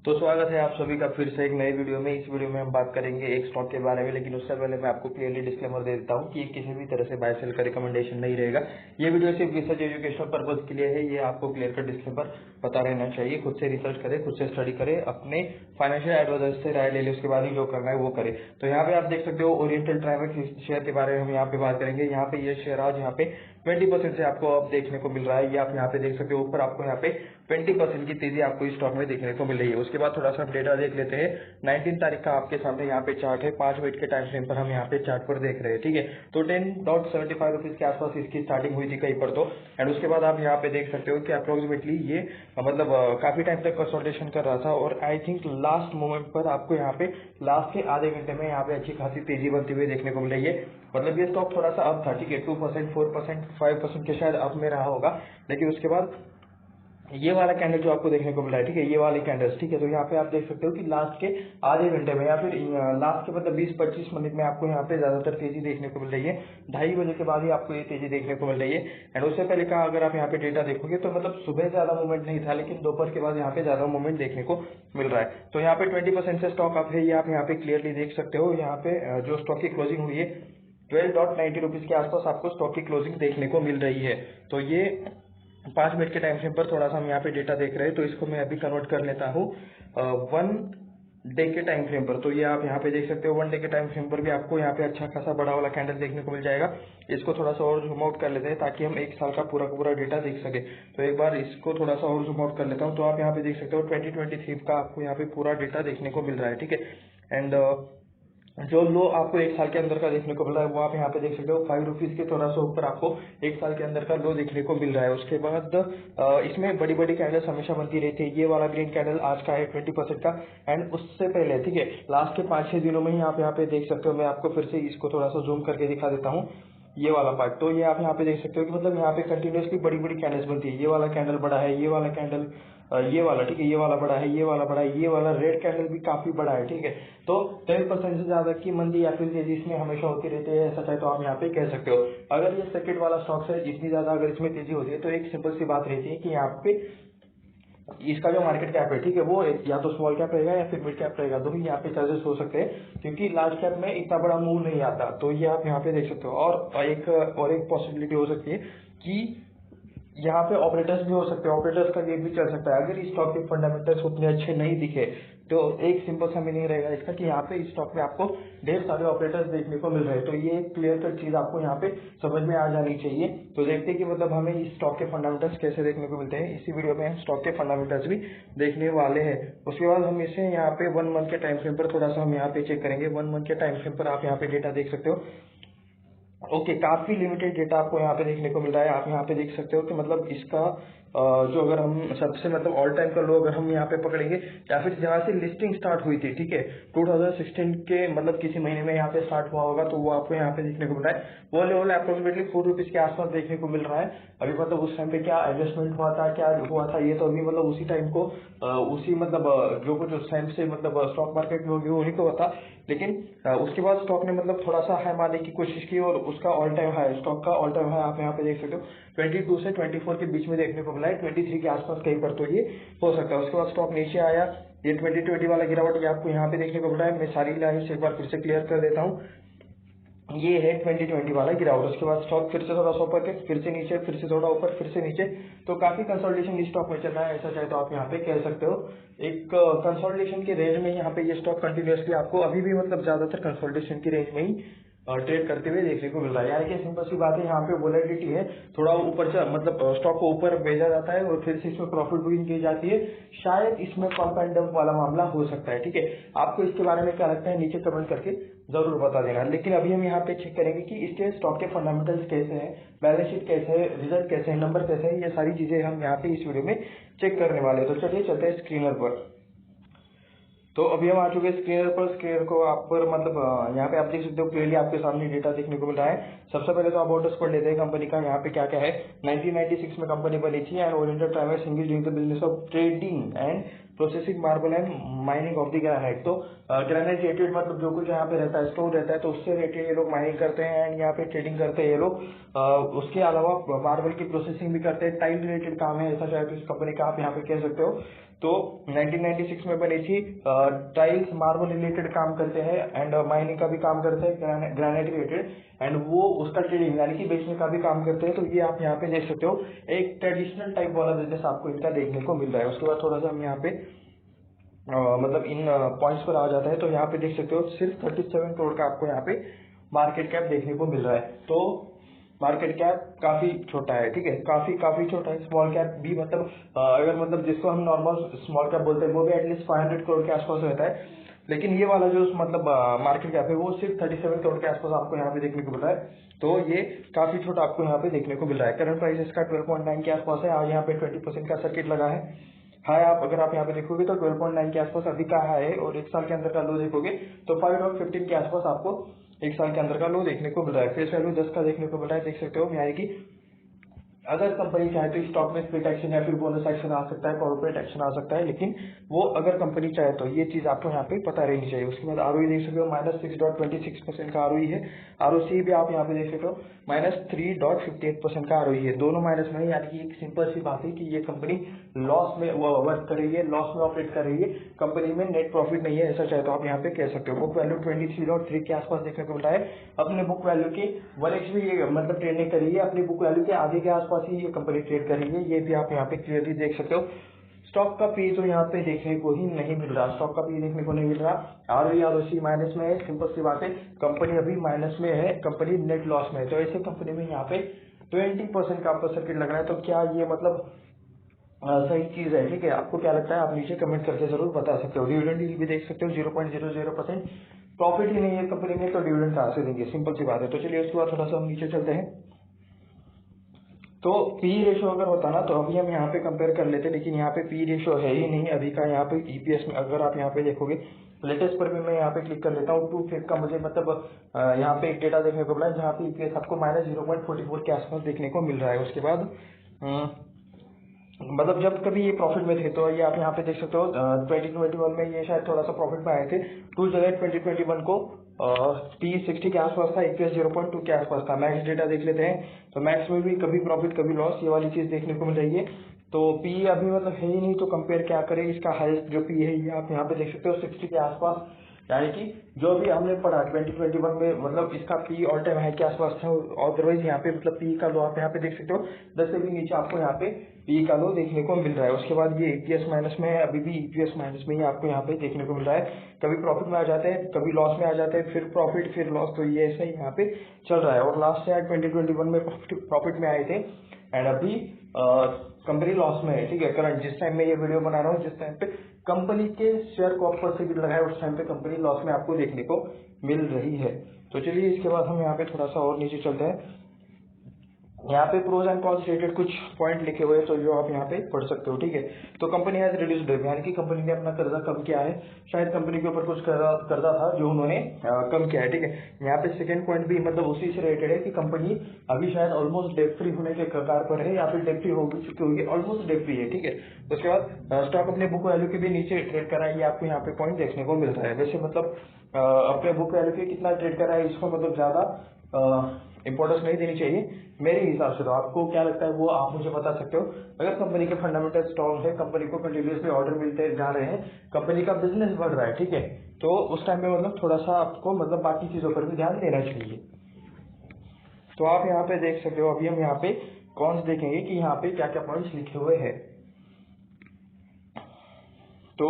तो स्वागत है आप सभी का फिर से एक नई वीडियो में। इस वीडियो में हम बात करेंगे एक स्टॉक के बारे में, लेकिन उससे पहले मैं आपको क्लियरली डिस्क्लेमर दे देता हूँ कि ये किसी भी तरह से बाय सेल का रिकमेंडेशन नहीं रहेगा। ये वीडियो सिर्फ रिसर्च एजुकेशनल पर्पज के लिए है। ये आपको क्लियर कर डिस्क्लेमर पता रहना चाहिए। खुद से रिसर्च करें, खुद से स्टडी करें, अपने फाइनेंशियल एडवाइजर से राय ले लें, उसके बाद ही जो करना है वो करें। तो यहाँ पे आप देख सकते हो ओरिएंटल ट्राइमेक्स शेयर के बारे में हम यहाँ पे बात करेंगे। यहाँ पे ये शेयर आज यहाँ पे 20% से आपको अब देखने को मिल रहा है। ये आप यहाँ पे देख सकते हो, ऊपर आपको यहाँ पे 20% की तेजी आपको इस स्टॉक में देखने को मिल रही है। उसके बाद थोड़ा सा हम डेटा देख लेते हैं। 19 तारीख का आपके सामने यहाँ पे चार्ट है, 5 मिनट के टाइम फ्रेम पर हम यहाँ पे चार्ट पर देख रहे हैं, ठीक है। तो 10.75 रुपीज के आसपास इसकी स्टार्टिंग हुई थी कहीं पर तो, एंड उसके बाद आप यहाँ पे देख सकते हो कि अप्रोक्सीमेटली ये मतलब काफी टाइम तक कंसोलिडेशन कर रहा था, और आई थिंक लास्ट मोमेंट पर आपको यहाँ पे लास्ट के आधे घंटे में यहाँ पे अच्छी खासी तेजी बनती हुई देखने को मिल रही है। मतलब ये स्टॉक थोड़ा सा अप था, ठीक है, 2%, 4%, 5% के शायद अप में रहा होगा, लेकिन उसके बाद ये वाला कैंडल जो आपको देखने को मिला है, ठीक है, ये वाले कैंडल्स, ठीक है। तो यहाँ पे आप देख सकते हो कि लास्ट के आधे घंटे में या फिर लास्ट के मतलब 20-25 मिनट में आपको यहाँ पे ज्यादातर तेजी देखने को मिल रही है। 2:30 बजे के बाद ही आपको ये तेजी देखने को मिल रही है। एंड उससे पहले का अगर आप यहाँ पे डेटा देखोगे तो मतलब सुबह ज्यादा मूवमेंट नहीं था, लेकिन दोपहर के बाद यहाँ पे ज्यादा मूवमेंट देखने को मिल रहा है। तो यहाँ पे 20% से स्टॉक अप है, ये आप यहाँ पे क्लियरली देख सकते हो। यहाँ पे जो स्टॉक की क्लोजिंग हुई है 12.90 रुपीज के आसपास आपको स्टॉक की क्लोजिंग देखने को मिल रही है। तो ये 5 मिनट के टाइम फ्रेम पर थोड़ा सा हम यहाँ पे डेटा देख रहे हैं, तो इसको मैं अभी कन्वर्ट कर लेता हूँ 1 डे के टाइम फ्रेम पर। तो ये आप यहाँ पे देख सकते हो 1 डे के टाइम फ्रेम पर भी आपको यहाँ पे अच्छा खासा बड़ा वाला कैंडल देखने को मिल जाएगा। इसको थोड़ा सा और जूम आउट कर लेते हैं ताकि हम एक साल का पूरा का पूरा डेटा देख सके। तो एक बार इसको थोड़ा सा और जूम आउट कर लेता हूँ। तो आप यहाँ पे देख सकते हो 2023 का आपको यहाँ पे पूरा डेटा देखने को मिल रहा है, ठीक है। एंड जो लो आपको एक साल के अंदर का देखने को मिल रहा है वो आप यहाँ पे देख सकते हो 5 रुपीज के थोड़ा सा ऊपर आपको एक साल के अंदर का लो देखने को मिल रहा है। उसके बाद इसमें बड़ी बड़ी कैंडल्स हमेशा बनती रहती है। ये वाला ग्रीन कैंडल आज का है 20% का, एंड उससे पहले, ठीक है, लास्ट के 5-6 दिनों में ही आप यहाँ पे देख सकते हो। मैं आपको फिर से इसको थोड़ा सा जूम करके दिखा देता हूँ, ये वाला पार्ट। तो ये आप यहाँ पे देख सकते हो कि मतलब यहाँ पे कंटिन्यूसली बड़ी बड़ी कैंडल्स बनती है। ये वाला कैंडल बड़ा है, ये वाला कैंडल ये वाला, ठीक है, ये वाला बड़ा है, ये वाला बड़ा है, ये वाला रेड कैंडल भी काफी बड़ा है, ठीक है। तो 10% से ज्यादा की मंदी या फिर तेजी इसमें हमेशा होती रहती है, ऐसा चाहे तो आप यहाँ पे कह सकते हो। अगर ये सेकंड वाला स्टॉक है, इतनी ज्यादा अगर इसमें तेजी होती है तो एक सिंपल सी बात रहती है कि यहाँ पे इसका जो मार्केट कैप है, ठीक है, वो या तो स्मॉल कैप रहेगा या फिर मिड कैप रहेगा, दोनों यहाँ पे चार्जेस हो सकते हैं, क्योंकि लार्ज कैप में इतना बड़ा मूव नहीं आता। तो ये आप यहाँ पे देख सकते हो। और एक पॉसिबिलिटी हो सकती है कि यहाँ पे ऑपरेटर्स भी हो सकते हैं, ऑपरेटर्स का गेम भी चल सकता है। अगर इस स्टॉक के फंडामेंटल्स उतने अच्छे नहीं दिखे तो एक सिंपल सा मीनिंग रहेगा इसका कि यहाँ पे इस स्टॉक में आपको ढेर सारे ऑपरेटर्स देखने को मिल रहे हैं। तो ये एक क्लियर कट चीज आपको यहाँ पे समझ में आ जानी चाहिए। तो देखते हैं कि मतलब हमें इस स्टॉक के फंडामेंटल्स कैसे देखने को मिलते हैं। इसी वीडियो में हम स्टॉक के फंडामेंटल्स भी देखने वाले हैं। उसके बाद हम इसे यहाँ पे 1 मंथ के टाइम फ्रेम पर थोड़ा सा हम यहाँ पे चेक करेंगे। 1 मंथ के टाइम फ्रेम पर आप यहाँ पे डेटा देख सकते हो। ओके, काफी लिमिटेड डेटा आपको यहाँ पे देखने को मिल रहा है। आप यहाँ पे देख सकते हो कि मतलब इसका जो अगर हम सबसे मतलब ऑल टाइम का लो अगर हम यहाँ पे पकड़ेंगे या फिर जहाँ से लिस्टिंग स्टार्ट हुई थी, ठीक है, 2016 के मतलब किसी महीने में यहाँ पे स्टार्ट हुआ होगा, तो वो आपको यहाँ पे देखने को मिल रहा है। वो लेवल अप्रोक्सीमेटली 4 रुपीज के आसपास देखने को मिल रहा है। अभी मतलब उस टाइम पे क्या एडजस्टमेंट हुआ था, क्या हुआ था, ये तो अभी मतलब उसी टाइम को उसी मतलब जो कुछ उस टाइम से मतलब स्टॉक मार्केट में होगी वही तो होता। लेकिन उसके बाद स्टॉक ने मतलब थोड़ा सा हाई मारने की कोशिश की और उसका ऑल टाइम हाई, स्टॉक का ऑल टाइम हाई आप यहाँ पे देख सकते हो 22 से 24 के बीच में देखने को मिला है, 23 के आसपास कहीं पर, तो ये हो सकता है। उसके बाद स्टॉक नीचे आया, ये 2020 वाला गिरावट ये आपको यहाँ पे देखने को मिला है। मैं सारी लाइन्स एक बार फिर से क्लियर कर देता हूँ। ये है 2020 वाला गिरावट। उसके बाद स्टॉक फिर से थोड़ा सा ऊपर के, फिर से नीचे, फिर से थोड़ा ऊपर, फिर से नीचे। तो काफी कंसोलिडेशन इस स्टॉक में चल रहा है, ऐसा चाहे तो आप यहाँ पे कह सकते हो। एक कंसोलिडेशन के रेंज में यहाँ पे ये स्टॉक कंटिन्यूसली आपको अभी भी मतलब ज्यादातर कंसोलिडेशन की रेंज में ही ट्रेड करते हुए देखने को मिल रहा है। यानी कि सिंपल सी बात है, यहाँ पे वोलेटिलिटी है, थोड़ा ऊपर से मतलब स्टॉक को ऊपर भेजा जाता है और फिर से इसमें प्रॉफिट बुकिंग की जाती है। शायद इसमें पंप एंड डंप वाला मामला हो सकता है, ठीक है। आपको इसके बारे में क्या लगता है नीचे कमेंट करके जरूर बता देना। लेकिन अभी हम यहाँ पे चेक करेंगे कि इसके स्टॉक के फंडामेंटल्स कैसे हैं, बैलेंस शीट कैसे है, रिजल्ट कैसे है, नंबर कैसे है, ये सारी चीजें हम यहाँ पे इस वीडियो में चेक करने वाले हैं। तो चलिए चलते हैं स्क्रीनर पर। तो अभी हम आ चुके हैं स्क्रीनर पर। स्क्रीनर को आप पर मतलब यहाँ पे आप देख सकते हो क्लियरली आपके सामने डेटा देखने को मिल रहा है। सबसे पहले तो अबाउट अस पढ़ लेते हैं कंपनी का, यहाँ पे क्या क्या है। 1996 में कंपनी बनी थी and oriented Trimex engage in the business of trading and processing marble and mining of the granite. तो ग्रेनाइट रिलेटेड मतलब जो कुछ यहाँ पे रहता है, स्टोर रहता है, तो उससे रिलेटेड ये लोग माइनिंग करते हैं एंड यहाँ पे ट्रेडिंग करते हैं ये लोग। उसके अलावा मार्बल की प्रोसेसिंग भी करते हैं। टाइल रिलेटेड काम है, ऐसा चाहे तो इस कंपनी का आप यहाँ पे कह सकते हो। तो 1996 में बनी थी। टाइल्स मार्बल रिलेटेड काम करते हैं एंड माइनिंग का भी काम करते हैं, ग्रेनाइट रिलेटेड, एंड वो उसका ट्रेडिंग यानी कि बेचने का भी काम करते हैं। तो ये आप यहाँ पे देख सकते हो, एक ट्रेडिशनल टाइप वाला बिजनेस आपको इनका देखने को मिल रहा है। उसके बाद थोड़ा सा हम यहाँ पे मतलब इन पॉइंट्स पर आ जाता है। तो यहाँ पे देख सकते हो सिर्फ 37 करोड़ का आपको यहाँ पे मार्केट कैप देखने को मिल रहा है। तो मार्केट कैप काफी छोटा है, ठीक है, काफी छोटा है। स्मॉल कैप भी मतलब अगर मतलब जिसको हम नॉर्मल स्मॉल कैप बोलते हैं वो भी एटलीस्ट 500 करोड़ के आसपास रहता है, लेकिन ये वाला जो मतलब मार्केट कैप है वो सिर्फ 37 करोड़ के आसपास आपको यहाँ पे देखने को मिल रहा है। तो ये काफी छोटा आपको यहाँ पे देखने को मिल रहा है। करंट प्राइस इसका 12.9 के आसपास है। आज यहाँ पे 20% का सर्किट लगा है। हाई अगर आप यहाँ पे देखोगे तो 12.9 के आसपास अभी का हाई है, और एक साल के अंदर का लो देखोगे तो 5.15 के आसपास आपको एक साल के अंदर का लो देखने को मिल रहा है। फेस वैल्यू 10 का देखने को मिल रहा है, देख सकते हो। यानी कि अगर कंपनी चाहे तो स्टॉक में स्प्लिट एक्शन या फिर बोनस एक्शन आ सकता है, कॉर्पोरेट एक्शन आ सकता है, लेकिन वो अगर कंपनी चाहे तो ये चीज आपको यहाँ पे पता रहनी चाहिए। उसके बाद आरओई देख सकते हो -6.26% का आरओई है। आरओसी भी आप यहाँ पे देख सकते हो -3.58% का आरओई है। दोनों माइनस में है, यानी कि एक सिंपल सी बात है कि ये कंपनी लॉस में वर्क कर रही है, लॉस में ऑपरेट कर रही है, कंपनी में नेट प्रॉफिट नहीं है, ऐसा चाहे तो आप यहाँ पे कह सकते हो। बुक वैल्यू 23.3 के आसपास देखने को मिला है। अपने बुक वैल्यू के 1x भी ये मतलब ट्रेड नहीं करी है, अपनी बुक वैल्यू के आगे के आसपास ही ये कंपनी ट्रेड कर रही है। ये भी आप यहाँ पे क्लियरली देख सकते हो। स्टॉक का पी तो यहाँ पे देखने को ही नहीं मिल रहा, स्टॉक का पी देखने को नहीं मिल रहा। आरओई आरओसी माइनस में है, सिंपल सी बात है, कंपनी अभी माइनस में है, कंपनी नेट लॉस में है। तो ऐसे कंपनी में यहाँ पे 20% का आपको सर्किट लग रहा है। तो क्या ये मतलब सही चीज है? ठीक है, आपको क्या लगता है आप नीचे कमेंट करके जरूर बता सकते हो। डिविडेंड यील्ड भी देख सकते हो 0.00%। प्रॉफिट ही नहीं है कंपनी में तो डिविडेंड कहाँ से देंगे, सिंपल सी बात है। तो चलिए उसके बाद थोड़ा सा हम नीचे चलते हैं। तो पी रेशो अगर होता ना तो अभी हम यहाँ पे कंपेयर कर लेते, लेकिन यहाँ पे पी रेशो है ही नहीं अभी का। यहाँ पे ईपीएस में अगर आप यहाँ पे देखोगे, लेटेस्ट पर भी मैं यहाँ पे क्लिक कर लेता हूँ। 2 का मुझे मतलब यहाँ पे एक डेटा देखने को मिला है जहाँ पे ईपीएस आपको -0.44 के आसपास देखने को मिल रहा है। उसके बाद मतलब जब कभी ये प्रॉफिट में थे तो ये आप यहाँ पे देख सकते हो 2021 में ये शायद थोड़ा सा प्रॉफिट में आए थे। 2 जुलाई 2021 को पी 60 के आसपास था, ईपीएस 0.2 के आसपास था। मैक्स डेटा देख लेते हैं तो मैक्स में भी कभी प्रॉफिट कभी लॉस, ये वाली चीज देखने को मिल रही है। तो पी अभी मतलब है ही नहीं, तो कंपेयर क्या करें। इसका हाईएस्ट जो पी है ये आप यहाँ पे देख सकते हो 60 के आसपास, यानी कि जो भी हमने पढ़ा 2021 में मतलब इसका पी ऑल टाइम हाई के आसपास था। अदरवाइज यहाँ पे मतलब पी का लो आप यहाँ पे देख सकते हो 10 से भी नीचे आपको यहाँ पे पी का लो देखने को मिल रहा है। उसके बाद ये ईपीएस माइनस में है, अभी भी ईपीएस माइनस में ही आपको यहाँ पे देखने को मिल रहा है। कभी प्रॉफिट में आ जाते हैं, कभी लॉस में आ जाते हैं, फिर प्रॉफिट फिर लॉस, तो ये ऐसा ही यहाँ पे चल रहा है। और लास्ट ईयर 2021 में प्रॉफिट में आए थे एंड अभी कंपनी लॉस में है, ठीक है। करंट जिस टाइम में ये वीडियो बना रहा हूँ, जिस टाइम पे कंपनी के शेयर को ऊपर से भी लगाए, उस टाइम पे कंपनी लॉस में आपको देखने को मिल रही है। तो चलिए इसके बाद हम यहाँ पे थोड़ा सा और नीचे चलते हैं। यहाँ पे प्रोज एंड कॉन्स रिलेटेड कुछ पॉइंट लिखे हुए हैं, तो जो आप यहाँ पे पढ़ सकते हो, ठीक है। तो कंपनी हैज रिड्यूस्ड डेट, यानी कि कंपनी ने अपना कर्जा कम किया है। शायद कंपनी के ऊपर कुछ कर्जा था जो उन्होंने कम किया है, ठीक है। यहाँ पे सेकंड पॉइंट भी मतलब उसी से रिलेटेड है कि कंपनी अभी शायद ऑलमोस्ट डेट फ्री होने के कगार पर है, या फिर डेट फ्री हो चुकी होगी, ऑलमोस्ट डेट फ्री है, ठीक है। उसके बाद स्टॉक अपने बुक वैल्यू के भी नीचे ट्रेड करा है, ये आपको यहाँ पे पॉइंट देखने को मिलता है। वैसे मतलब अपने बुक वैल्यू के कितना ट्रेड करा है इसको मतलब ज्यादा इंपॉर्टेंस नहीं देनी चाहिए मेरे हिसाब से। तो आपको क्या लगता है वो आप मुझे बता सकते हो। अगर कंपनी के फंडामेंटल स्ट्रॉन्ग है, कंपनी को कंटिन्यूसली ऑर्डर मिलते जा रहे हैं, कंपनी का बिजनेस बढ़ रहा है, ठीक है, तो उस टाइम में मतलब थोड़ा सा आपको मतलब बाकी चीजों पर भी ध्यान देना चाहिए। तो आप यहाँ पे देख सकते हो, अभी हम यहाँ पे कौन देखेंगे कि यहाँ पे क्या क्या पॉइंट्स लिखे हुए हैं। तो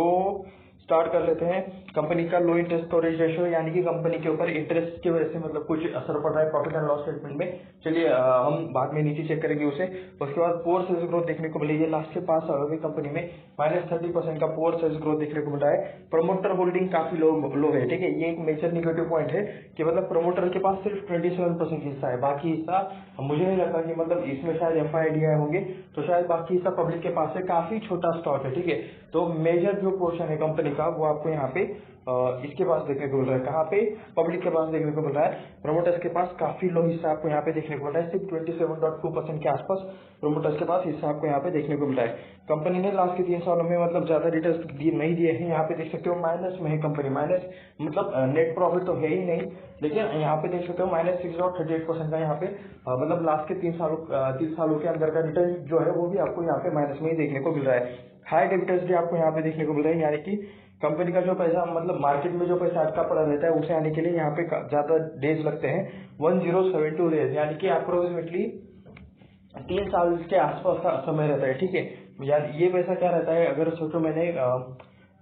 स्टार्ट कर लेते हैं। कंपनी का लो इंटरेस्ट कवरेज रेशियो, यानी कि कंपनी के ऊपर इंटरेस्ट की वजह से मतलब कुछ असर पड़ रहा है प्रॉफिट एंड लॉस स्टेटमेंट में। चलिए हम बाद में नीचे चेक करेंगे उसे। उसके बाद पोर सेल्स ग्रोथ देखने को मिली है लास्ट के 5 सालों में कंपनी में -30% का पोर सेल्स ग्रोथ देखने को मिल रहा है। प्रमोटर होल्डिंग काफी लो है, ठीक है। ये एक मेजर निगेटिव पॉइंट है कि मतलब प्रमोटर के पास सिर्फ 27% हिस्सा है, बाकी हिस्सा मुझे नहीं लगता कि मतलब इसमें शायद एफआईडीआई होंगे, तो शायद बाकी हिस्सा पब्लिक के पास है। काफी छोटा स्टॉक है, ठीक है। तो मेजर जो पोर्शन है कंपनी का वो आपको यहाँ पे इसके पास देखने को मिल रहा है। कहाँ पे? पब्लिक के पास देखने को मिल रहा है। प्रोमोटर्स के पास काफी लो हिस्सा आपको यहाँ पे देखने को मिल रहा है, सिर्फ 27.2% के आसपास प्रोमोटर्स के पास हिस्सा आपको यहाँ पे देखने को मिल रहा है। कंपनी ने लास्ट के 3 सालों में मतलब ज्यादा रिटर्न नहीं दिए हैं। यहाँ पे देख सकते हो माइनस में है कंपनी, माइनस मतलब नेट प्रॉफिट तो है ही नहीं, लेकिन यहाँ पे देख सकते हो -6.38% का यहाँ पे मतलब लास्ट के 3 सालों के अंदर का रिटर्न जो है वो भी आपको यहाँ पे माइनस में ही देखने को मिल रहा है। हाई डेबिटर्स भी आपको यहाँ पे देखने को मिल रहा है, यानी कि कंपनी का जो पैसा मतलब मार्केट में जो पैसा अटका पड़ा रहता है उसे आने के लिए यहाँ पे ज्यादा डेज लगते हैं, 1072 डेज, यानी कि अप्रोक्सीमेटली 3 साल के आसपास का समय रहता है। ठीक है, यार ये पैसा क्या रहता है, अगर सोचो मैंने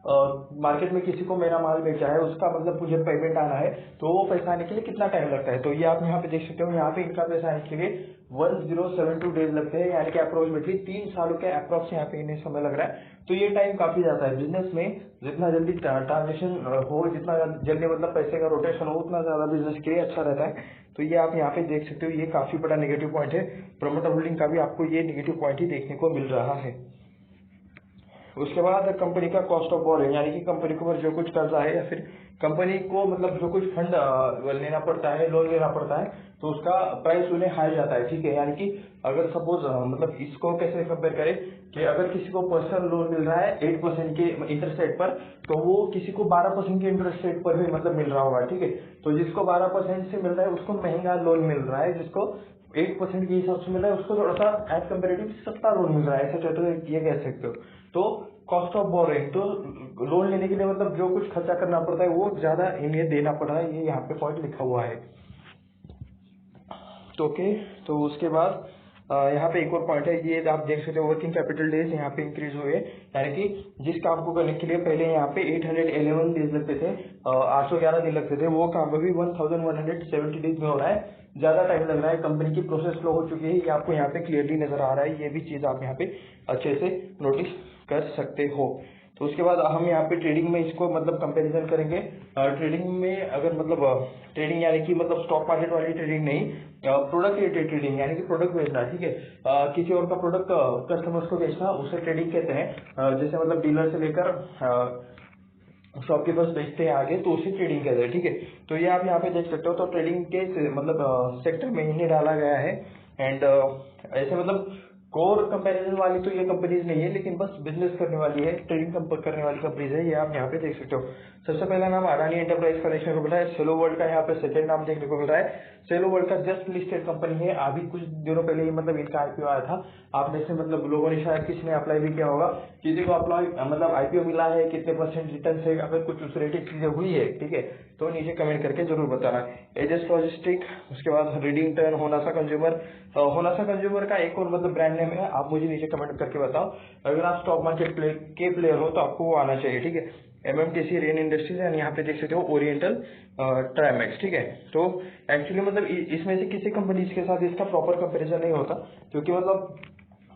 मार्केट में किसी को मेरा माल बेचा है, उसका मतलब मुझे पेमेंट आना है, तो वो पैसा आने के लिए कितना टाइम लगता है, तो ये आप यहाँ पे देख सकते हो, यहाँ पे इनका पैसा आने के लिए 1072 डेज लगते हैं, यानी कि अप्रोक्सीमेटली 3 सालों के अप्रोक्स यहाँ पे इन्हें समय लग रहा है। तो ये टाइम काफी जाता है। बिजनेस में जितना जल्दी ट्रांजेक्शन हो, जितना जल्दी मतलब पैसे का रोटेशन हो, उतना ज्यादा बिजनेस के लिए अच्छा रहता है। तो ये आप यहाँ पे देख सकते हो, ये काफी बड़ा नेगेटिव पॉइंट है। प्रोमोटर होल्डिंग का भी आपको ये नेगेटिव पॉइंट ही देखने को मिल रहा है। उसके बाद कंपनी का कॉस्ट ऑफ बोरिंग, यानी कि कंपनी को जो कुछ कर्जा है या फिर कंपनी को मतलब जो कुछ फंड लेना पड़ता है, लोन लेना पड़ता है, तो उसका प्राइस उन्हें हाई जाता है। ठीक है, यानी कि अगर सपोज मतलब इसको कैसे कंपेयर करें कि अगर किसी को पर्सनल लोन मिल रहा है 8% के इंटरेस्ट रेट पर, तो वो किसी को 12% के इंटरेस्ट रेट पर भी मतलब मिल रहा होगा। ठीक है, तो जिसको 12% से मिल रहा है उसको महंगा लोन मिल रहा है, जिसको 8% के हिसाब से मिल रहा है उसको थोड़ा सा एज कम्पेरेटिव सस्ता लोन मिल रहा है, ऐसा चाहते हो ये कह सकते हो। तो कॉस्ट ऑफ बोरिंग, तो लोन लेने के लिए मतलब जो कुछ खर्चा करना पड़ता है वो ज्यादा इन्हें देना पड़ रहा है, ये यहाँ पे पॉइंट लिखा हुआ है। तो ओके, तो उसके बाद यहाँ पे एक और पॉइंट है, ये आप देख सकते हो वर्किंग कैपिटल डेज यहाँ पे इंक्रीज हुए, यानी कि जिस काम को करने के लिए पहले यहाँ पे 811 डेज लगते थे, 811 दिन लगते थे, वो काम अभी 1170 डेज में हो रहा है। ज्यादा टाइम लग रहा है, कंपनी की प्रोसेस स्लो हो चुकी है, ये आपको यहाँ पे क्लियरली नजर आ रहा है। ये भी चीज आप यहाँ पे अच्छे से नोटिस कर सकते हो। तो उसके बाद हम यहाँ पे ट्रेडिंग में इसको मतलब कंपैरिजन करेंगे। ट्रेडिंग में अगर मतलब ट्रेडिंग यानी कि मतलब स्टॉक मार्केट वाली ट्रेडिंग नहीं, प्रोडक्ट रिलेटेड ट्रेडिंग, यानी कि प्रोडक्ट बेचना। ठीक है, किसी और का प्रोडक्ट कस्टमर्स को बेचना, उसे ट्रेडिंग कहते हैं। जैसे मतलब डीलर से लेकर शॉपकीपर्स बेचते हैं आगे, तो उसे ट्रेडिंग कहते हैं। ठीक है, तो ये आप यहाँ पे देख सकते हो। तो ट्रेडिंग के मतलब सेक्टर में इन्हें डाला गया है। एंड ऐसे मतलब कोर कंपैरिजन वाली तो ये कंपनीज नहीं है, लेकिन बस बिजनेस करने वाली है, ट्रेडिंग करने वाली कंपनीज है, ये आप यहाँ पे देख सकते हो। सबसे पहला नाम अडानी एंटरप्राइज का देखने को मिल रहा है। सेलो वर्ल्ड का यहाँ पे सेकंड नाम देखने को मिल रहा है। सेलो वर्ल्ड का जस्ट लिस्टेड कंपनी है, अभी कुछ दिनों पहले ही मतलब इनका आईपीओ आया था। आप में से मतलब लोगों ने शायद किसी ने अप्लाई भी किया होगा, किसी को अप्लाई मतलब आईपीओ मिला है, कितने % रिटर्न से, अगर कुछ उस रेटेड चीजें हुई है, ठीक है, तो नीचे कमेंट करके जरूर बताना। एजेस लॉजिस्टिक, उसके बाद reading turn, Honasa consumer. Honasa consumer का एक और मतलब ब्रांड नेम है, आप मुझे नीचे कमेंट करके बताओ। अगर आप स्टॉक मार्केट के प्लेयर हो तो आपको वो आना चाहिए। ठीक है, एमएमटीसी, रेन इंडस्ट्रीज, एंड यहाँ पे देख सकते हो ओरिएंटल ट्राइमेक्स। ठीक है, तो एक्चुअली मतलब इसमें से किसी कंपनीज के साथ इसका प्रॉपर कंपैरिजन नहीं होता, क्योंकि मतलब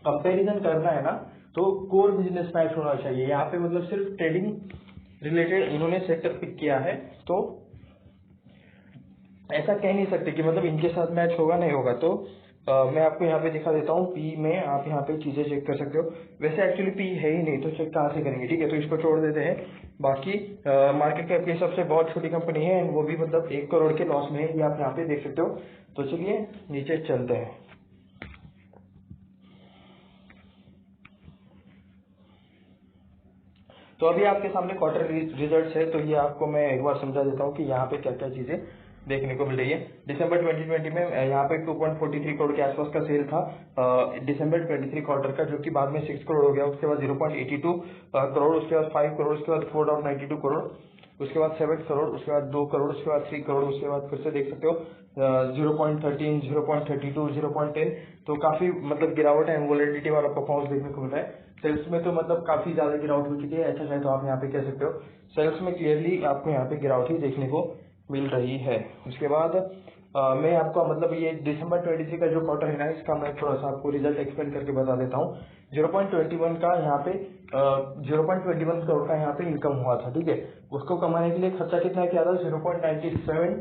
कंपैरिजन करना है ना तो कोर बिजनेस मैच होना चाहिए। यहाँ पे मतलब सिर्फ ट्रेडिंग रिलेटेड इन्होंने सेक्टर पिक किया है, तो ऐसा कह नहीं सकते कि मतलब इनके साथ मैच होगा नहीं होगा। तो मैं आपको यहाँ पे दिखा देता हूँ, पी में आप यहाँ पे चीजें चेक कर सकते हो। वैसे एक्चुअली पी है ही नहीं, तो चेक कहाँ से करेंगे। ठीक है, तो इसको छोड़ देते हैं। बाकी मार्केट कैप की सबसे बहुत छोटी कंपनी है, एंड वो भी मतलब 1 करोड़ के लॉस में है, ये आप यहाँ पे देख सकते हो। तो चलिए नीचे चलते हैं। तो अभी आपके सामने क्वार्टर रिजल्ट्स है, तो ये आपको मैं एक बार समझा देता हूँ कि यहाँ पे क्या क्या चीजें देखने को मिल रही है। दिसंबर 2020 में यहाँ पे 2.43 करोड़ के आसपास का सेल था, दिसंबर 23 क्वार्टर का, जो कि बाद में 6 करोड़ हो गया। उसके बाद 0.82 करोड़, उसके बाद 5 करोड़, उसके बाद 4.92 करोड़, उसके बाद 7 करोड़, उसके बाद 2 करोड़, उसके बाद 3 करोड़, उसके बाद फिर से देख सकते हो 0.13, 0.32, 0.10। तो काफी मतलब गिरावट है, वोलेटिलिटी वाला परफॉर्मेंस देखने को मिल रहा है। सेल्स में तो मतलब काफी ज्यादा गिरावट हो चुकी है, ऐसा चाहे तो आप यहाँ पे कह सकते हो। सेल्स में क्लियरली आपको यहाँ पे गिरावट ही देखने को मिल रही है। उसके बाद मैं आपको मतलब ये दिसंबर 23 का जो क्वार्टर है ना, इसका मैं थोड़ा सा आपको रिजल्ट एक्सप्लेन करके बता देता हूँ। 0.21 का यहाँ पे 0.21 करोड़ का यहाँ पे इनकम हुआ था। ठीक है, उसको कमाने के लिए खर्चा कितना किया था, 0.97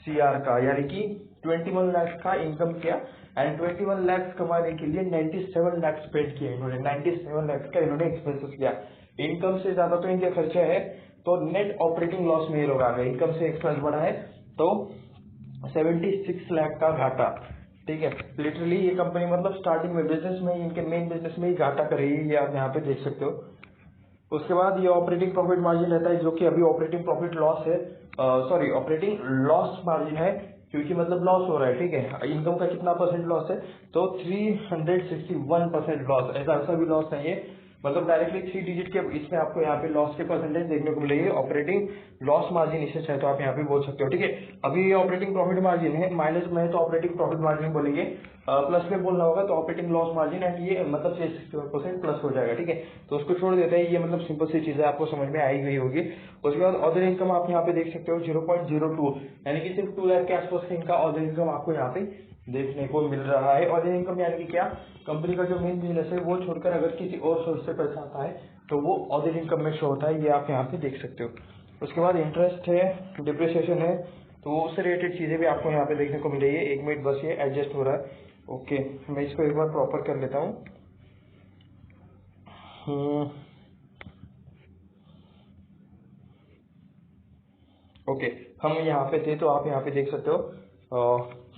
CR का, यानी कि 21 लाख का इनकम किया, एंड 21 लाख कमाने के लिए 97 लाख स्पेंड किए इन्होंने, 97 लाख का इन्होंने एक्सपेंसेस किया। इनकम से ज्यादा तो इनके खर्चे है, तो नेट ऑपरेटिंग लॉस में ये लोग आ गए। इनकम से एक्सपेंस बढ़ा है तो 76 लाख का घाटा। ठीक है, लिटरली ये कंपनी मतलब स्टार्टिंग में बिजनेस में, इनके मेन बिजनेस में ही घाटा कर रही है, ये आप यहाँ पे देख सकते हो। उसके बाद ये ऑपरेटिंग प्रॉफिट मार्जिन रहता है, जो कि अभी ऑपरेटिंग प्रॉफिट लॉस है, सॉरी ऑपरेटिंग लॉस मार्जिन है, क्योंकि मतलब लॉस हो रहा है। ठीक है, इनकम का कितना % लॉस है, तो 361% लॉस, ऐसा भी लॉस नहीं है, मतलब डायरेक्टली 3 डिजिट के इसमें आपको यहाँ पे लॉस के परसेंटेज देखने को मिलेगी। ऑपरेटिंग लॉस मार्जिन इसे चाहे तो आप यहाँ पे बोल सकते हो, ठीक है। अभी ये ऑपरेटिंग प्रॉफिट मार्जिन है, माइनस में है तो ऑपरेटिंग प्रॉफिट मार्जिन बोलेंगे, प्लस में बोलना होगा तो ऑपरेटिंग लॉस मार्जिन, एंड ये मतलब 61% प्लस हो जाएगा, ठीक है। तो उसको छोड़ देते हैं, ये मतलब सिंपल सी चीज है, आपको समझ में आई गई होगी। उसके बाद अदर इनकम आप यहाँ पे देख सकते हो 0.02, यानी कि सिर्फ 2 लाख के आसपास का इनका अदर इनकम आपको यहाँ पे देखने को मिल रहा है। अदर इनकम यानी कि क्या, कंपनी का जो मेन बिजनेस है वो छोड़कर अगर किसी और सोर्स से पैसा आता है तो वो अदर इनकम में शो होता है, ये आप यहाँ पे देख सकते हो। उसके बाद इंटरेस्ट है, डिप्रिसिएशन है, तो उससे रिलेटेड चीजें भी आपको यहाँ पे देखने को मिल रही है। 1 मिनट बस, ये एडजस्ट हो रहा है। ओके, मैं इसको एक बार प्रॉपर कर लेता हूँ। ओके, हम यहाँ पे थे तो आप यहाँ पे देख सकते हो,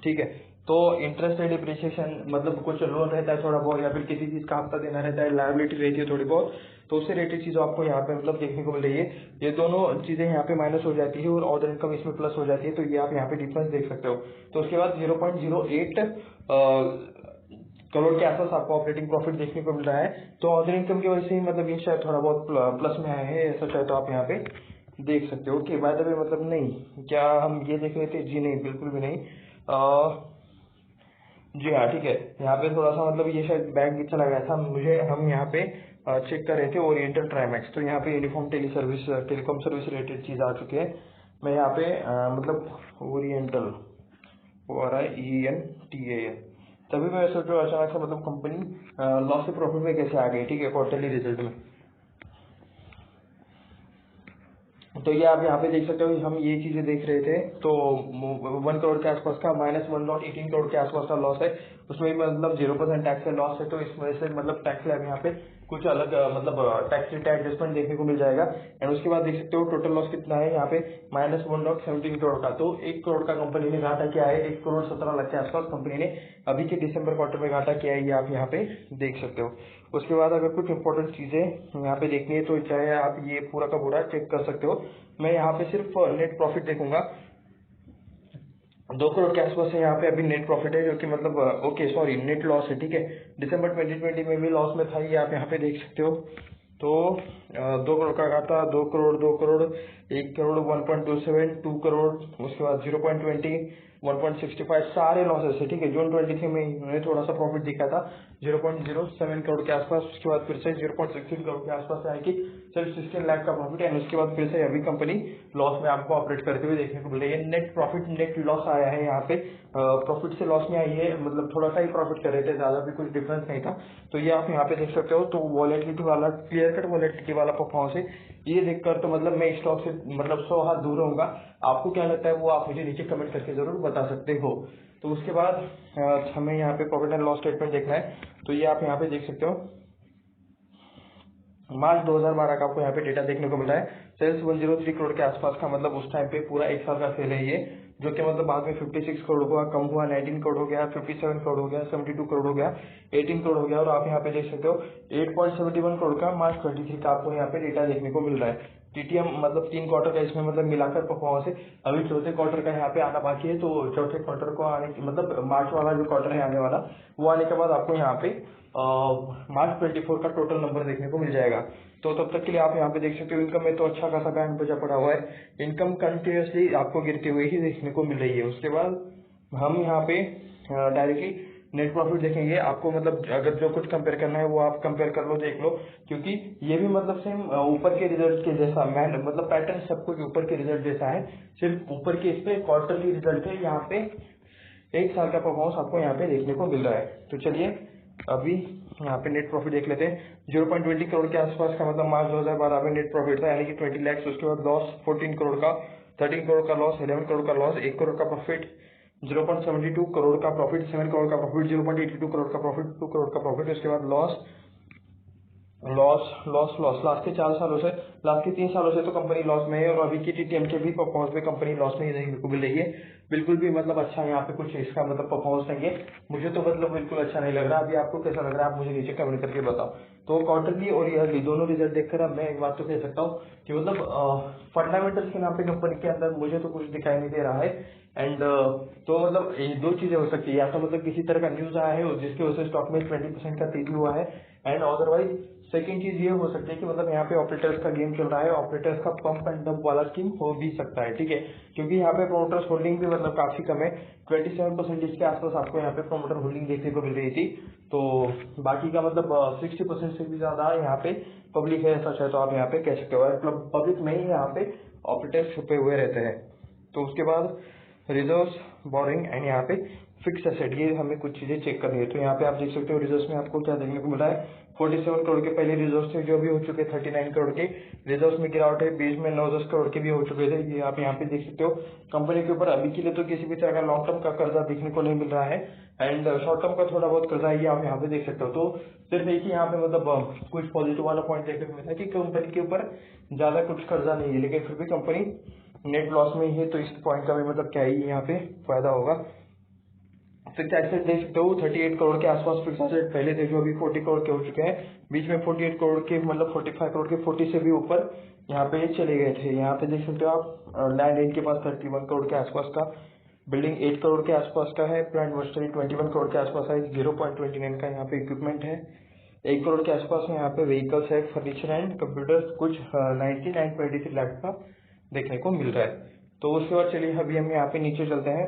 ठीक है। तो इंटरेस्ट है, डिप्रिसिएशन, मतलब कुछ लोन रहता है थोड़ा बहुत, या फिर किसी चीज का हफ्ता देना रहता है, लायबिलिटी रहती है थोड़ी बहुत, तो उससे रिलेटेड चीज आपको यहाँ पे मतलब देखने को मिल रही है। ये दोनों चीजें यहाँ पे माइनस हो जाती है और अदर इनकम इसमें प्लस हो जाती है, तो ये आप यहाँ पे डिफरेंस देख सकते हो। तो उसके बाद 0.08 करोड़ के आसपास आपको ऑपरेटिंग प्रॉफिट देखने को मिल रहा है। तो अदर इनकम की वजह से ही मतलब ये शायद थोड़ा बहुत प्लस में आया है, ऐसा चाहे तो आप यहाँ पे देख सकते हो। ओके, बाय द वे मतलब नहीं, क्या हम ये देख रहे थे? जी नहीं, बिल्कुल भी नहीं। जी हाँ, ठीक है। यहाँ पे थोड़ा सा मतलब ये शायद बैंक चला गया था मुझे, हम यहाँ पे चेक कर रहे थे ओरिएंटल ट्राइमेक्स, तो यहाँ पे यूनिफॉर्म टेलीकॉम सर्विस रिलेटेड चीज आ चुकी है। मैं यहाँ पे मतलब ओरिएंटल ORIENTAL, तभी मैं सोचो अचानक से मतलब कंपनी लॉस से प्रॉफिट में कैसे आ गई, ठीक है, क्वार्टरली रिजल्ट में। तो ये आप यहाँ पे देख सकते हो, हम ये चीजें देख रहे थे। तो 1 करोड़ के आसपास का माइनस 1.18 करोड़ के आसपास का लॉस है, उसमें भी मतलब 0% टैक्स का लॉस है। तो इस वजह से मतलब टैक्स लैब यहाँ पे कुछ अलग मतलब टैक्स रेट एडजस्टमेंट देखने को मिल जाएगा। एंड उसके बाद देख सकते हो टोटल लॉस कितना है यहाँ पे, माइनस 1.17 करोड़ का। तो 1 करोड़ का कंपनी ने घाटा किया है, 1 करोड़ 17 लाख के आसपास कंपनी ने अभी के दिसंबर क्वार्टर में घाटा किया है, ये आप यहाँ पे देख सकते हो। उसके बाद अगर कुछ इंपॉर्टेंट चीजें यहाँ पे देखनी है तो चाहे आप ये पूरा का पूरा चेक कर सकते हो। मैं यहाँ पे सिर्फ नेट प्रॉफिट देखूंगा, 2 करोड़ के आसपास है यहाँ पे अभी नेट प्रॉफिट है, जो कि मतलब ओके सॉरी नेट लॉस है, ठीक है। दिसंबर 2020 में भी लॉस में था, ये आप यहाँ पे देख सकते हो। तो 2 करोड़ का घाटा, 2 करोड़, 2 करोड़, 1 करोड़, 1.27, 2 करोड़, उसके बाद 0.20, 1.65, सारे लॉसेस है, ठीक है। जून 23 में इन्होंने थोड़ा सा प्रॉफिट दिखा था 0.07 करोड़ के आसपास, उसके बाद फिर से 0.16 करोड़ के आसपास आया कि सिर्फ 16 लाख का प्रॉफिट है, एंड उसके बाद फिर से अभी कंपनी लॉस में आपको ऑपरेट करते हुए देखने को मिल रही है। नेट प्रॉफिट, नेट लॉस आया है यहाँ पे, प्रॉफिट से लॉस में आई है, मतलब थोड़ा सा ही प्रॉफिट कर रहे थे, ज्यादा भी कुछ डिफरेंस नहीं था। तो ये आप यहाँ पे देख सकते हो। तो वॉलेटिलिटी वाला, क्लियर कट वॉलेटिलिटी वाला परफॉर्मेंस है, ये देखकर तो मतलब मैं स्टॉक से मतलब 100 हाथ दूर रहूंगा। आपको क्या लगता है वो आप मुझे नीचे कमेंट करके जरूर बता सकते हो। तो उसके बाद हमें यहाँ पे प्रॉफिट एंड लॉस स्टेटमेंट देखना है, तो ये आप यहाँ पे देख सकते हो। मार्च 2012 का आपको यहाँ पे डेटा देखने को मिल रहा है। सेल्स 103 करोड़ के आसपास का, मतलब उस टाइम पे पूरा 1 साल का सेल है ये, जो कि मतलब बाद में 56 करोड़ हुआ, कम हुआ, 19 करोड़ हो गया, 57 करोड़ हो गया, 72 करोड़ हो गया, 18 करोड़ हो गया। और आप यहाँ पे देख सकते हो 8.71 करोड़ का मार्च 23 का आपको यहाँ पे डेटा देखने को मिल रहा है। टीटीएम मतलब 3 क्वार्टर का इसमें मतलब मिलाकर परफॉर्मेंस है। अभी चौथे क्वार्टर का यहाँ पे आना बाकी है, तो चौथे क्वार्टर को आने मतलब मार्च वाला जो क्वार्टर है आने वाला, वो आने के बाद आपको यहाँ पे मार्च 24 का टोटल नंबर देखने को मिल जाएगा। तो तब तक के लिए आप यहाँ पे देख सकते हो इनकम में तो अच्छा खासा बैंड बचा पड़ा हुआ है। इनकम कंटिन्यूसली आपको गिरते हुए ही देखने को मिल रही है। उसके बाद हम यहाँ पे डायरेक्टली नेट प्रॉफिट देखेंगे। आपको मतलब अगर जो कुछ कंपेयर करना है वो आप कंपेयर कर लो, देख लो, क्योंकि ये भी मतलब सेम ऊपर के रिजल्ट के जैसा मतलब पैटर्न सब कुछ ऊपर के रिजल्ट जैसा है, सिर्फ ऊपर के इस पे क्वार्टरली रिजल्ट है, यहाँ पे 1 साल का परफॉर्मेंस आपको यहाँ पे देखने को मिल रहा है। तो चलिए अभी यहाँ पे नेट प्रॉफिट देख लेते हैं। 0.20 करोड़ के आसपास का मतलब मार्च 2012 में नेट प्रॉफिट था, यानी कि 20 लाख। उसके बाद लॉस 14 करोड़ का, 13 करोड़ का लॉस, 11 करोड़ का लॉस, 1 करोड़ का प्रॉफिट, 0.72 करोड़ का प्रॉफिट, 7 करोड़ का प्रॉफिट, 0.82 करोड़ का प्रॉफिट, 2 करोड़ का प्रॉफिट। उसके बाद loss loss loss loss last के 4 सालों से, लास्ट के 3 सालों से तो कंपनी लॉस में है, और अभी की टीटीएम के भी परफॉर्मेंस में कंपनी लॉस में ही देखने को मिल रही है। बिल्कुल भी मतलब अच्छा यहाँ पे कुछ इसका मतलब परफॉर्मेंस नहीं है, मुझे तो मतलब बिल्कुल अच्छा नहीं लग रहा। अभी आपको कैसा लग रहा है आप मुझे नीचे कमेंट करके बताओ। तो क्वार्टरली और ईयरली दोनों रिजल्ट देखकर अब मैं एक बात तो कह सकता हूँ कि मतलब फंडामेंटल्स के नाम पे कंपनी के अंदर मुझे तो कुछ दिखाई नहीं दे रहा है। एंड तो मतलब ये 2 चीजें हो सकती है, या तो मतलब किसी तरह का न्यूज आया है जिसकी वजह से स्टॉक में 20% का तेजी हुआ है, एंड अदरवाइज सेकंड चीज ये हो सकती है कि मतलब यहाँ पे ऑपरेटर्स का गेम चल रहा है, ऑपरेटर्स का पंप एंड डंप वाला स्कीम हो भी सकता है, ठीक है, क्योंकि यहाँ पे प्रोमोटर्स होल्डिंग भी मतलब काफी कम है, 27% के आसपास आपको यहाँ पे प्रोमोटर होल्डिंग देखने को मिल रही थी। तो बाकी का मतलब 60% से भी ज्यादा यहाँ पे पब्लिक है, ऐसा चाहे तो आप यहाँ पे कह सकते हो, मतलब पब्लिक में ही यहाँ पे ऑपरेटर्स छुपे हुए रहते हैं। तो उसके बाद रिजर्व्स, बोरिंग एंड यहाँ पे फिक्स एसेट, ये हमें कुछ चीजें चेक करनी है। तो यहाँ पे आप देख सकते हो रिजर्व्स में आपको क्या देखने को मिला है, 47 करोड़ के पहले रिजर्व्स थे जो भी हो चुके 39 करोड़ के रिजर्व्स में गिरावट है, बीच में 9-10 करोड़ के भी हो चुके थे, ये आप यहाँ पे देख सकते हो। कंपनी के ऊपर अभी के लिए तो किसी भी तरह का लॉन्ग टर्म का कर्जा देखने को नहीं मिल रहा है, एंड शॉर्ट टर्म का थोड़ा बहुत कर्जा ये आप यहाँ पे देख सकते हो। तो सिर्फ एक ही यहाँ पे मतलब कुछ पॉजिटिव वाला पॉइंट देखने को मिला है कि कंपनी के ऊपर ज्यादा कुछ कर्जा नहीं है, लेकिन फिर भी कंपनी नेट लॉस में ही है, तो इस पॉइंट का भी मतलब क्या ही यहाँ पे फायदा होगा। फिक्स एसेट देख सकते हो 38 करोड़ के आसपास फिक्स एसेट पहले थे जो अभी 40 करोड़ के हो चुके हैं, बीच में 48 करोड़ के मतलब 45 करोड़ के 40 से भी ऊपर यहाँ पे चले गए थे। यहाँ पे देख सकते हो आप लैंड इनके पास 31 करोड़ के आसपास का, बिल्डिंग 8 करोड़ के आसपास का है, प्लांट मशीनरी 21 करोड़ के आसपास है, 0.29 का यहाँ पे इक्विपमेंट है, 1 करोड़ के आसपास में यहाँ पे व्हीकल्स है, फर्नीचर एंड कंप्यूटर कुछ 19.23 लाख का देखने को मिल रहा है। तो उसके बाद चलिए अभी हम यहाँ पे नीचे चलते हैं,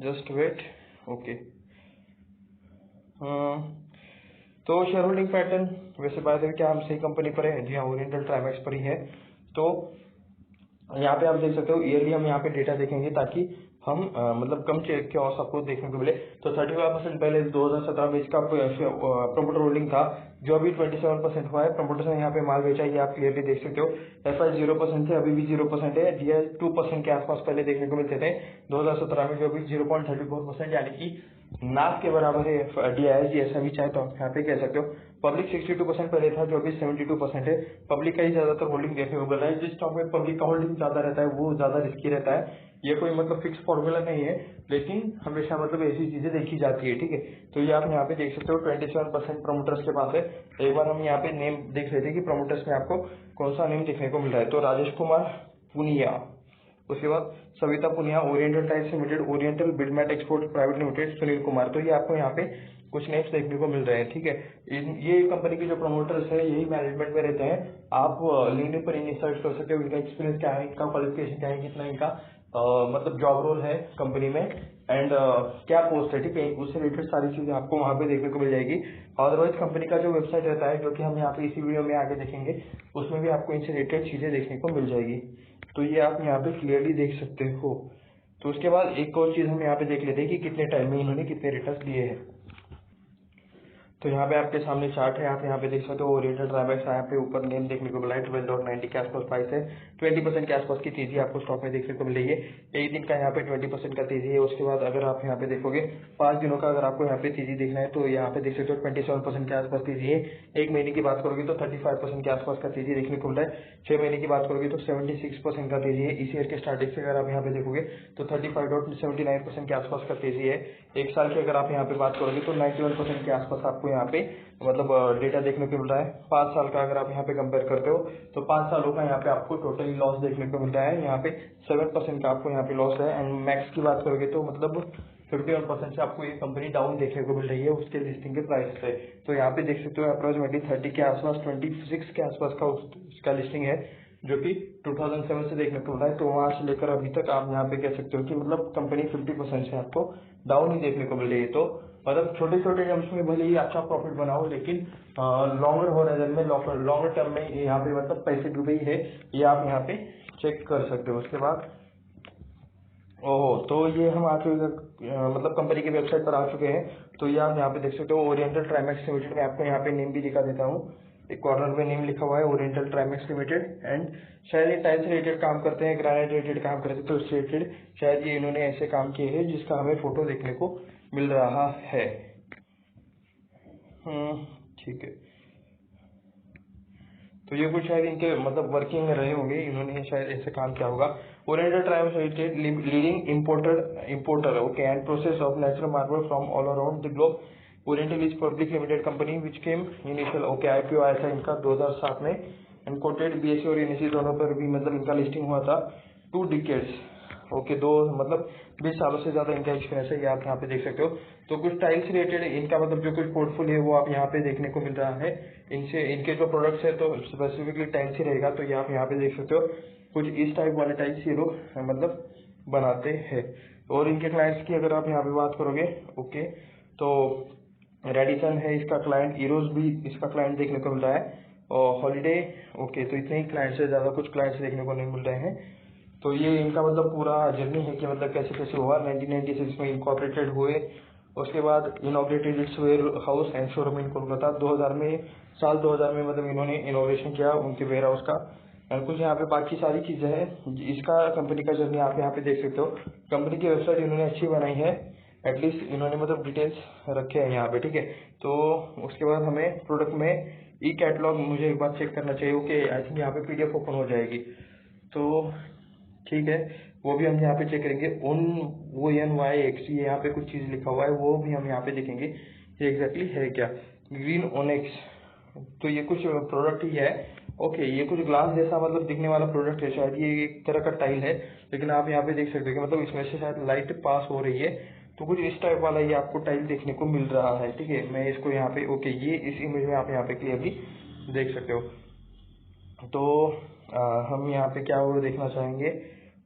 जस्ट वेट, ओके। तो शेयर होल्डिंग पैटर्न वैसे बात है क्या हम सही कंपनी पर है, जी हाँ ओरिएंटल ट्राइमेक्स पर ही है। तो यहाँ पे आप देख सकते हो ईयरली हम यहाँ पे डेटा देखेंगे ताकि हम मतलब कम चॉइस आपको देखने को मिले। तो 35% पहले 2017 में इसका प्रमोटर होल्डिंग था जो अभी 27% हुआ है, प्रमोटर्स ने यहाँ पे माल बेचा, ये आप क्लियरली देख सकते हो। एफआई 0% थे, अभी भी 0% है, डीआई 2% के आसपास पहले देखने को मिलते थे 2017 में, जो अभी 0.34% यानी कि नाक के बराबर है डीआई, ऐसा भी चाहे तो आप यहाँ पे कह सकते हो। पब्लिक 62% पहले था जो अभी 72% है, पब्लिक का ही ज्यादातर होल्डिंग देखने को मिल रहा है। जिस स्टॉक में पब्लिक का होल्डिंग ज्यादा रहता है वो ज्यादा रिस्की रहता है, ये कोई मतलब फिक्स फॉर्मूला नहीं है, लेकिन हमेशा मतलब ऐसी चीजें देखी जाती है, ठीक है। तो ये आप यहाँ पे देख सकते हो 27% प्रमोटर्स के पास है। एक बार हम यहाँ पे नेम देख लेते हैं कि प्रमोटर्स में आपको कौन सा नेम देखने को मिल रहा है। तो राजेश कुमार पुनिया, उसके बाद Savita Punia, oriental tiles limited, oriental buildmate export private limited, Sunil Kumar. तो ये आपको यहाँ पे कुछ नेम्स देखने को मिल रहे हैं, ठीक है। ये कंपनी के जो प्रमोटर्स है यही मैनेजमेंट में रहते हैं। आप लिंक्डइन पर इन्हें सर्च कर सकते हो, इनका एक्सपीरियंस क्या है, इनका क्वालिफिकेशन क्या है, कितना इनका मतलब जॉब रोल है कंपनी में, एंड क्या पोस्ट है, ठीक है, उससे रिलेटेड सारी चीजें आपको वहां पे देखने को मिल जाएगी। अदरवाइज कंपनी का जो वेबसाइट रहता है जो कि हम यहाँ पे इसी वीडियो में आगे देखेंगे, उसमें भी आपको इनसे रिलेटेड चीजें देखने को मिल जाएगी। तो ये आप यहाँ पे क्लियरली देख सकते हो। तो उसके बाद एक और चीज हम यहाँ पे देख लेते हैं कि कितने टाइम में इन्होंने कितने रिटर्न दिए हैं। तो यहाँ पे आपके सामने चार्ट है, आप यहाँ पे देख सकते हो ओरिएंटल ट्राइमेक्स, यहाँ पे ऊपर नेम देखने को मिला है, 12.90 के आसपास प्राइस है, 20% के आसपास की तेजी आपको स्टॉक में देखने को मिल रही है। एक दिन का यहाँ पे 20% का तेजी है। उसके बाद अगर आप यहाँ पे देखोगे 5 दिनों का अगर आपको यहाँ पे तेजी देखना है तो यहाँ पे देख सकते हो 27% के आसपास तेजी है। एक महीने की बात करोगे तो 35% के आसपास का तेजी देखने को मिल रहा है। 6 महीने की बात करोगे तो 76% का तेजी है। इस ईयर के स्टार्टिंग से अगर आप यहाँ पे देखोगे तो 35.79% के आसपास का तेजी है। एक साल की अगर आप यहाँ पे बात करोगे तो 91% के आसपास आपको यहाँ पे मतलब डेटा देखने को मिल रहा है। 5 साल का अगर आप यहाँ पे कंपेयर करते हो तो 5 सालों का यहाँ पे आपको टोटली लॉस देखने को मिल रहा है। यहाँ पे 7% का आपको यहाँ पे लॉस है, एंड मैक्स की बात करोगे तो मतलब 51% से आपको ये कंपनी डाउन देखने को मिल रही है उसके लिस्टिंग के प्राइस से। तो यहाँ पे देख सकते हो अप्रोक्सीमेटली 30 के आसपास, 26 के आसपास का उसका लिस्टिंग है जो कि 2007 से देखने को मिल रहा है। तो वहां से लेकर अभी तक आप यहाँ पे कह सकते हो कि मतलब कंपनी 50% से आपको डाउन ही देखने को मिल रही है। तो मतलब छोटे छोटे टर्म्स में भले ही अच्छा प्रॉफिट बनाओ, लेकिन लॉन्गर होराइजन में लॉन्गर टर्म में यहाँ पे मतलब पैसे डूबे ही है, ये आप यहाँ पे चेक कर सकते हो। उसके बाद ओहो, तो ये हम आ चुके मतलब कंपनी की वेबसाइट पर आ चुके हैं। तो ये आप यहाँ पे देख सकते हो ओरिएंटल ट्राइमेक्स लिमिटेड, मैं आपको यहाँ पे नेम भी दिखा देता हूँ। एक कॉर्नर में नेम लिखा हुआ है ओरिएंटल ट्राइमेक्स लिमिटेड, एंड शायद ये टाइल्स रिलेटेड काम करते हैं, ग्रेनाइट रिलेटेड काम करते हैं, तो उससे रिलेटेड शायद ये इन्होंने ऐसे काम किए हैं जिसका हमें फोटो देखने को मिल रहा है। ठीक है। तो ये कुछ शायद इनके मतलब वर्किंग में रहे होंगे, इन्होंने शायद ऐसे काम किया होगा। Oriental Trimex limited leading importer okay and process of natural marble from all around the globe. Oriental is public limited company which came initial okay IPO आया था इनका 2007 में, एंड कोटेड बीएससी और एनएससी दोनों पर भी मतलब इनका लिस्टिंग हुआ था 2 डिकेड्स ओके, दो मतलब 20 सालों से ज़्यादा इनका एक्सपीरियंस है, ये आप यहाँ पे देख सकते हो। तो कुछ टाइल्स रिलेटेड इनका मतलब जो कुछ पोर्टफोलियो है वो आप यहाँ पे देखने को मिल रहा है। इनसे इनके जो प्रोडक्ट्स है तो स्पेसिफिकली टाइल्स ही रहेगा, तो ये आप यहाँ पे देख सकते हो। कुछ इस टाइप वाले टाइल्स ये लोग मतलब बनाते हैं। और इनके क्लाइंट्स की अगर आप यहाँ पे बात करोगे, ओके, तो रेडिसन है इसका क्लाइंट, इरोज भी इसका क्लाइंट देखने को मिल रहा है, और हॉलीडे, ओके, तो इतने ही क्लाइंट्स है, ज़्यादा कुछ क्लाइंट्स देखने को नहीं मिल रहे हैं। तो ये इनका मतलब पूरा जर्नी है कि मतलब कैसे कैसे हुआ। 1996 में इनकॉर्पोरेटेड हुए, उसके बाद inaugurated its warehouse and showroom in Kolkata. 2000 में, साल 2000 में मतलब इन्होंने इनोग्रेशन किया उनके वेयर हाउस का। एंड कुछ यहाँ पे बाकी सारी चीज़ें हैं। इसका कंपनी का जर्नी आप यहाँ पे देख सकते हो। कंपनी की वेबसाइट इन्होंने अच्छी बनाई है, एटलीस्ट इन्होंने मतलब डिटेल्स रखे हैं यहाँ पे, ठीक है। तो उसके बाद हमें प्रोडक्ट में ई कैटलॉग मुझे एक बार चेक करना चाहिए। ओके, आई थिंक यहाँ पे पीडीएफ ओपन हो जाएगी, तो ठीक है, वो भी हम यहाँ पे चेक करेंगे। ONYX ये यहाँ पे कुछ चीज़ लिखा हुआ है, वो भी हम यहाँ पे देखेंगे ये एग्जैक्टली है क्या। ग्रीन ओनेक्स, तो ये कुछ प्रोडक्ट ही है। ओके, ये कुछ ग्लास जैसा मतलब दिखने वाला प्रोडक्ट है, शायद ये एक तरह का टाइल है, लेकिन आप यहाँ पे देख सकते हो कि मतलब इसमें से शायद लाइट पास हो रही है। तो कुछ इस टाइप वाला ये आपको टाइल देखने को मिल रहा है, ठीक है। मैं इसको यहाँ पे, ओके, ये इस इमेज में आप यहाँ पे क्लियरली देख सकते हो। तो हम यहाँ पे क्या वो देखना चाहेंगे,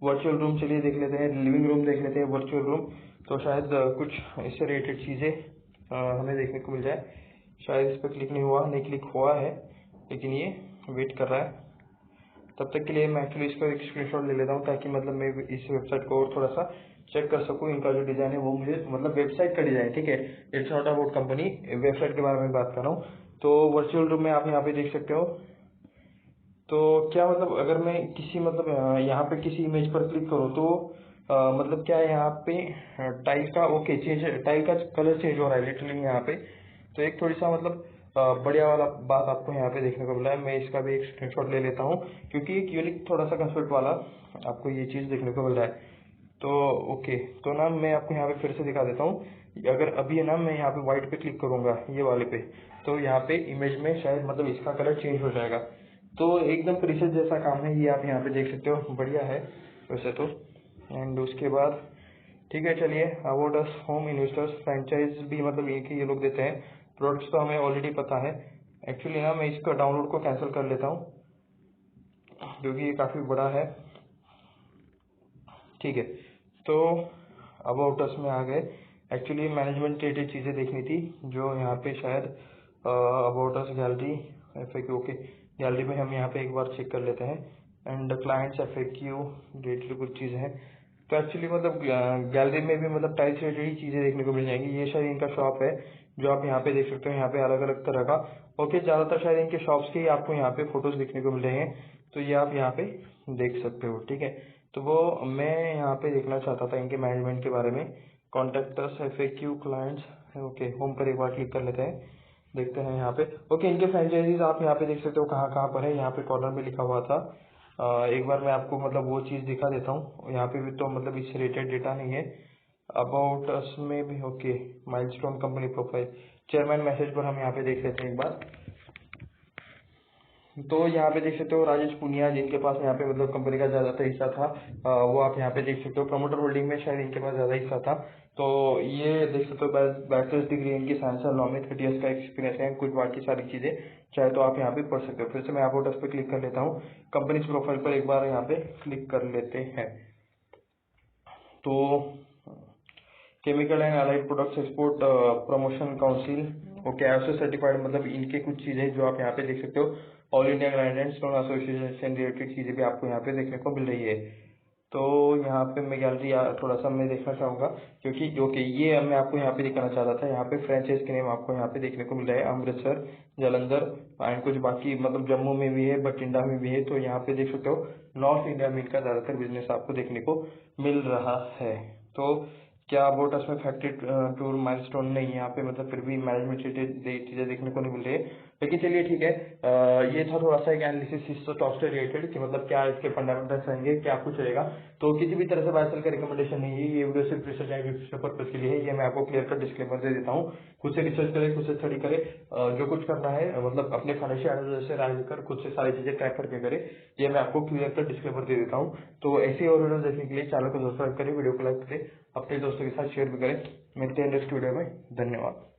वर्चुअल रूम, चलिए देख लेते हैं। लिविंग रूम देख लेते हैं, वर्चुअल रूम, तो शायद कुछ इससे रिलेटेड चीज़ें हमें देखने को मिल जाए। शायद इस पर क्लिक नहीं हुआ, नहीं क्लिक हुआ है, लेकिन ये वेट कर रहा है। तब तक के लिए मैं एक्चुअली इसका एक स्क्रीनशॉट ले लेता हूँ, ताकि मतलब मैं इस वेबसाइट को और थोड़ा सा चेक कर सकूँ। इनका जो डिज़ाइन है वो मुझे मतलब वेबसाइट का डिज़ाइन, ठीक है, it's not about company, website के बारे में बात कर रहा हूँ। तो वर्चुअल रूम में आप यहाँ पे देख सकते हो। तो क्या मतलब अगर मैं किसी मतलब यहाँ पे किसी इमेज पर क्लिक करूँ तो मतलब क्या है यहाँ पे टाइल का, ओके, चेंज, टाइल का कलर चेंज हो रहा है लिटरली यहाँ पे। तो एक थोड़ी सा मतलब बढ़िया वाला बात आपको यहाँ पे देखने को मिला है। मैं इसका भी एक स्क्रीनशॉट ले लेता हूँ, क्योंकि एक यूनिक थोड़ा सा कंसेप्ट वाला आपको ये चीज़ देखने को मिल रहा है। तो ओके, तो ना मैं आपको यहाँ पे फिर से दिखा देता हूँ। अगर अभी है ना मैं यहाँ पे व्हाइट पे क्लिक करूँगा, ये वाले पे, तो यहाँ पे इमेज में शायद मतलब इसका कलर चेंज हो जाएगा। तो एकदम प्रीसेट जैसा काम है, ये आप यहाँ पे देख सकते हो, बढ़िया है वैसे तो। एंड उसके बाद ठीक है, चलिए, about us, home investors, franchise भी मतलब एक ही ये लोग देते हैं। प्रोडक्ट्स तो हमें ऑलरेडी पता है। एक्चुअली ना मैं इसका डाउनलोड को कैंसिल कर लेता हूँ, क्योंकि ये काफ़ी बड़ा है, ठीक है। तो अबाउट अस में आ गए। एक्चुअली मैनेजमेंट रिलेटेड चीज़ें देखनी थी, जो यहाँ पे शायद about us, gallery, FAQ, okay, gallery में हम यहाँ पे एक बार चेक कर लेते हैं। एंड क्लाइंट्स FAQ रिलेटेड कुछ चीज़ें हैं। तो एक्चुअली मतलब गैलरी में भी मतलब टाइल्स रिलेटेड ही चीज़ें देखने को मिल जाएंगी। ये शायद इनका शॉप है, जो आप यहाँ पे देख सकते हो, यहाँ पे अलग अलग तरह का, ओके, ज़्यादातर शायद इनके शॉप्स के ही आपको यहाँ पे फोटोज देखने को मिल रहे हैं। तो ये आप यहाँ पे देख सकते हो, ठीक है। तो वो मैं यहाँ पे देखना चाहता था इनके मैनेजमेंट के बारे में। Contractors, FAQ, clients, okay, home पर एक बार क्लिक कर लेते हैं, देखते हैं यहाँ पे। ओके, इनके फ्रेंचाइजीज आप यहाँ पे देख सकते हो कहाँ कहाँ पर है, यहाँ पे कॉर्नर में लिखा हुआ था। एक बार मैं आपको मतलब वो चीज़ दिखा देता हूँ। यहाँ पे भी तो मतलब इससे रिलेटेड डेटा नहीं है। अबाउट अस में भी, okay, milestone, company profile, chairman message पर हम यहाँ पे देख लेते हैं एक बार। तो यहाँ पे देख सकते हो राजेश पुनिया, जिनके पास यहाँ पे मतलब कंपनी का ज़्यादातर हिस्सा था, वो आप यहाँ पे देख सकते हो। प्रमोटर होल्डिंग में शायद इनके पास ज़्यादा हिस्सा था। तो ये देख सकते हो, बैचलर्स डिग्री इनकी साइंस और लॉ में, 30 ईयर्स का एक्सपीरियंस है, कुछ बाकी सारी चीज़ें चाहे तो आप यहाँ पे पढ़ सकते हो। फिर से मैं अबाउट अस पे क्लिक कर लेता हूँ, कंपनीज प्रोफाइल पर एक बार यहाँ पे क्लिक कर लेते हैं। तो chemical and allied products export promotion council, okay, ISO certified, मतलब इनके कुछ चीज़ें जो आप यहाँ पे देख सकते हो। All India grind and stone association related चीज़ें भी आपको यहाँ पे देखने को मिल रही है। तो यहाँ पे मैं गैलरी थोड़ा सा मैं देखना चाहूँगा, क्योंकि ओके, ये मैं आपको यहाँ पे दिखाना चाह रहा था। यहाँ पे फ्रेंचाइज के नेम आपको यहाँ पे देखने को मिल रहा है, अमृतसर, जालंधर, एंड कुछ बाकी मतलब जम्मू में भी है, बठिंडा में भी है। तो यहाँ पे देख सकते हो नॉर्थ इंडिया में इनका ज़्यादातर बिजनेस आपको देखने को मिल रहा है। तो क्या अबाउट अस में फैक्ट्री टूर, माइलस्टोन नहीं, यहाँ पे मतलब फिर भी मैनेजमेंट रिलेटेड चीज़ें देखने को नहीं मिल रही है। लेकिन चलिए ठीक है। ये था थोड़ा सा एक एनालिसिस स्टॉक से रिलेटेड कि मतलब क्या इसके फंडामेंटल्स रहेंगे, क्या कुछ रहेगा। तो किसी भी तरह से बाय सेल का रिकमेंडेशन नहीं है, ये वीडियो सिर्फ रिसर्च एंड पर्पज के लिए है। ये मैं आपको क्लियर कट डिस्क्लेमर दे देता हूँ। खुद से रिसर्च करें, खुद से स्टडी करें, जो कुछ करना है मतलब अपने फाइनेंशियल एडवाइजर से राय लेकर खुद से सारी चीजें ट्रैक करके करें। ये मैं आपको क्लियर कट डिस्क्लेमर दे देता हूँ। तो ऐसे और वीडियो देखने के लिए चैनल को सब्सक्राइब करें, वीडियो को लाइक करें, अपने दोस्तों के साथ शेयर भी करें। मिलते हैं नेक्स्ट वीडियो में। धन्यवाद।